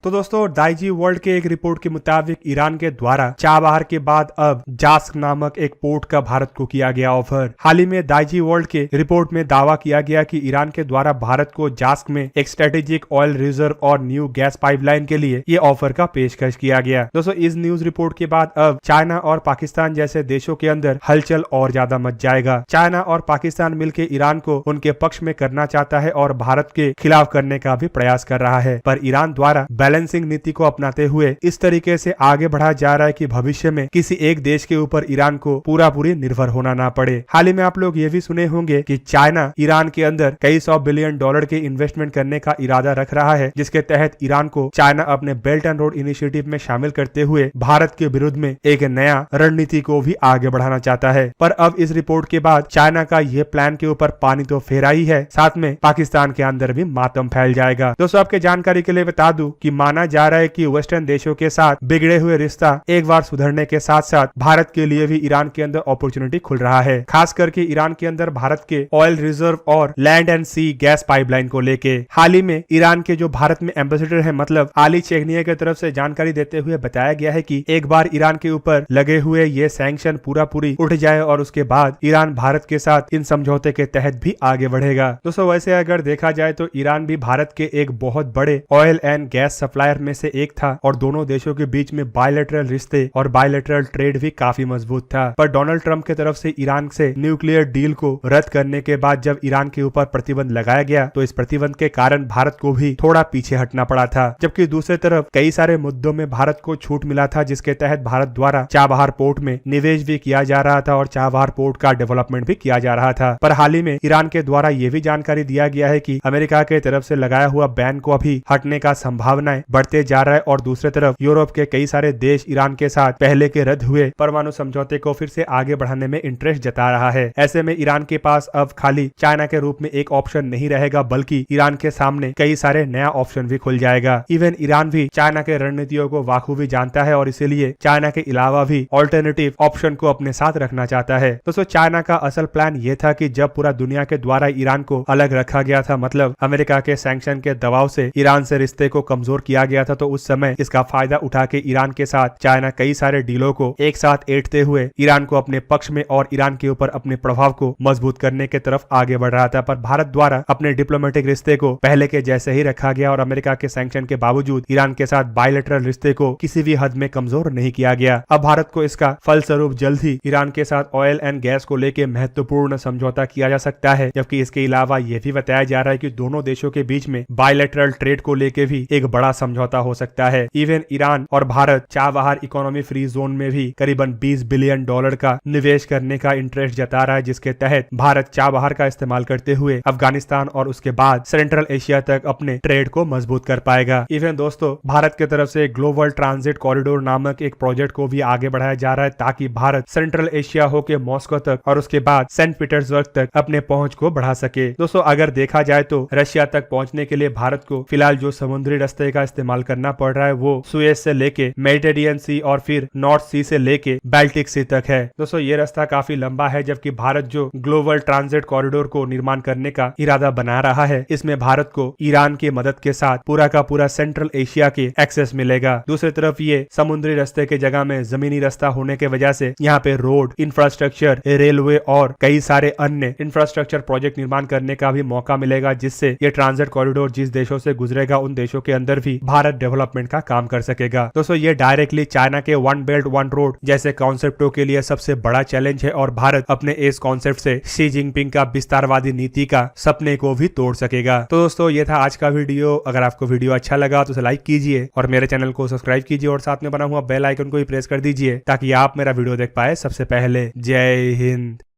तो दोस्तों दाइजी वर्ल्ड के एक रिपोर्ट के मुताबिक ईरान के द्वारा चाबहार के बाद अब जास्क नामक एक पोर्ट का भारत को किया गया ऑफर। हाल ही में दाइजी वर्ल्ड के रिपोर्ट में दावा किया गया कि ईरान के द्वारा भारत को जास्क में एक स्ट्रेटेजिक ऑयल रिजर्व और न्यू गैस पाइपलाइन के लिए ये ऑफर का पेशकश किया गया। दोस्तों इस न्यूज रिपोर्ट के बाद अब चाइना और पाकिस्तान जैसे देशों के अंदर हलचल और ज्यादा मच जाएगा। चाइना और पाकिस्तान मिलकर ईरान को उनके पक्ष में करना चाहता है और भारत के खिलाफ करने का भी प्रयास कर रहा है, पर ईरान द्वारा बैलेंसिंग नीति को अपनाते हुए इस तरीके से आगे बढ़ा जा रहा है कि भविष्य में किसी एक देश के ऊपर ईरान को पूरी निर्भर होना ना पड़े। हाल ही में आप लोग ये भी सुने होंगे कि चाइना ईरान के अंदर कई $100 बिलियन के इन्वेस्टमेंट करने का इरादा रख रहा है, जिसके तहत ईरान को चाइना अपने बेल्ट एंड रोड इनिशिएटिव में शामिल करते हुए भारत के विरुद्ध में एक नया रणनीति को भी आगे बढ़ाना चाहता है। पर अब इस रिपोर्ट के बाद चाइना का ये प्लान के ऊपर पानी तो फेरा ही है, साथ में पाकिस्तान के अंदर भी मातम फैल जाएगा। दोस्तों आपके जानकारी के लिए बता दूं कि माना जा रहा है कि वेस्टर्न देशों के साथ बिगड़े हुए रिश्ता एक बार सुधरने के साथ साथ भारत के लिए भी ईरान के अंदर अपॉर्चुनिटी खुल रहा है, खास करके ईरान के अंदर भारत के ऑयल रिजर्व और land and sea gas pipeline को लेके। हाल ही में ईरान के जो भारत में एम्बेसडर है मतलब आली चेगनिया की तरफ से जानकारी देते हुए बताया गया है कि एक बार ईरान के ऊपर लगे हुए ये सैंक्शन पूरी उठ जाए और उसके बाद ईरान भारत के साथ इन समझौते के तहत भी आगे बढ़ेगा। दोस्तों वैसे अगर देखा जाए तो ईरान भी भारत के एक बहुत बड़े ऑयल एंड गैस सप्लायर में से एक था और दोनों देशों के बीच में बायलैटरल रिश्ते और बायलैटरल ट्रेड भी काफी मजबूत था। पर डोनाल्ड ट्रंप की तरफ से ईरान से न्यूक्लियर डील को रद्द करने के बाद जब ईरान के ऊपर प्रतिबंध लगाया गया तो इस प्रतिबंध के कारण भारत को भी थोड़ा पीछे हटना पड़ा था, जबकि दूसरी तरफ कई सारे मुद्दों में भारत को छूट मिला था, जिसके तहत भारत द्वारा चाबहार पोर्ट में निवेश भी किया जा रहा था और चाबहार पोर्ट का डेवलपमेंट भी किया जा रहा था। पर हाल ही में ईरान के द्वारा यह भी जानकारी दिया गया है कि अमेरिका के तरफ से लगाया हुआ बैन को अभी हटने का संभावनाएं बढ़ते जा रहा है और दूसरी तरफ यूरोप के कई सारे देश ईरान के साथ पहले के रद्द हुए परमाणु समझौते को फिर से आगे बढ़ाने में इंटरेस्ट जता रहा है। ऐसे में ईरान के पास अब खाली चाइना के रूप में एक ऑप्शन नहीं रहेगा, बल्कि ईरान के सामने कई सारे नया ऑप्शन भी खुल जाएगा। इवन ईरान भी चाइना के रणनीतियों को बाखूबी जानता है और इसीलिए चाइना के अलावा भी ऑल्टरनेटिव ऑप्शन को अपने साथ रखना चाहता है। दोस्तों चाइना का असल प्लान ये था कि जब पूरा दुनिया के द्वारा ईरान को अलग रखा गया था, मतलब अमेरिका के सैंक्शन के दबाव से ईरान से रिश्ते को कमजोर किया गया था, तो उस समय इसका फायदा उठा के ईरान के साथ चाइना कई सारे डीलों को एक साथ ऐंठते हुए ईरान को अपने पक्ष में और ईरान के ऊपर अपने प्रभाव को मजबूत करने के तरफ आगे बढ़ रहा था। पर भारत द्वारा अपने डिप्लोमेटिक रिश्ते को पहले के जैसे ही रखा गया और अमेरिका के सैंक्शन के बावजूद ईरान के साथ बायलैटरल रिश्ते को किसी भी हद में कमजोर नहीं किया गया। अब भारत को इसका फलस्वरूप जल्द ही ईरान के साथ ऑयल एंड गैस को लेकर महत्वपूर्ण समझौता किया जा सकता है, जबकि इसके अलावा यह भी बताया जा रहा है कि दोनों देशों के बीच में बायलैटरल ट्रेड को लेकर भी एक बड़ा समझौता हो सकता है। इवन ईरान और Bharat Chabahar economy free zone में भी करीबन $20 बिलियन का निवेश करने का इंटरेस्ट जता रहा है, जिसके तहत भारत चाबहार का इस्तेमाल करते हुए अफगानिस्तान और उसके बाद सेंट्रल एशिया तक अपने ट्रेड को मजबूत कर पाएगा। इवन दोस्तों भारत की तरफ से ग्लोबल ट्रांजिट कॉरिडोर नामक एक प्रोजेक्ट को भी आगे बढ़ाया जा रहा है, ताकि भारत सेंट्रल एशिया होके मॉस्को तक और उसके बाद सेंट पीटर्सबर्ग तक अपने पहुंच को बढ़ा सके। दोस्तों अगर देखा जाए तो रशिया तक पहुंचने के लिए भारत को फिलहाल जो समुद्री रास्ते का इस्तेमाल करना पड़ रहा है वो सुएज से लेके मेडिटेरियन सी और फिर नॉर्थ सी से लेके बाल्टिक सी तक है। दोस्तों ये रास्ता काफी लंबा है, जबकि भारत जो ग्लोबल ट्रांजिट कॉरिडोर को निर्माण करने का इरादा बना रहा है, इसमें भारत को ईरान की मदद के साथ पूरा का पूरा सेंट्रल एशिया के एक्सेस मिलेगा। दूसरी तरफ ये समुद्री रास्ते के जगह में जमीनी रास्ता होने के वजह से यहाँ पे रोड इंफ्रास्ट्रक्चर, रेलवे और कई सारे अन्य इंफ्रास्ट्रक्चर प्रोजेक्ट निर्माण करने का भी मौका मिलेगा, जिससे ये ट्रांजिट कॉरिडोर जिस देशों से गुजरेगा उन देशों के अंदर भी भारत डेवलपमेंट का काम कर सकेगा। दोस्तों ये डायरेक्टली चाइना के वन बेल्ट वन रोड जैसे कॉन्सेप्टों के लिए सबसे बड़ा चैलेंज है और भारत अपने इस कॉन्सेप्ट से शी जिनपिंग का विस्तारवादी नीति का सपने को भी तोड़ सकेगा। तो दोस्तों ये था आज का वीडियो। अगर आपको वीडियो अच्छा लगा तो उसे लाइक कीजिए और मेरे चैनल को सब्सक्राइब कीजिए और साथ में बना हुआ बेल आइकन को भी प्रेस कर दीजिए ताकि आप मेरा वीडियो देख पाए सबसे पहले। जय हिंद।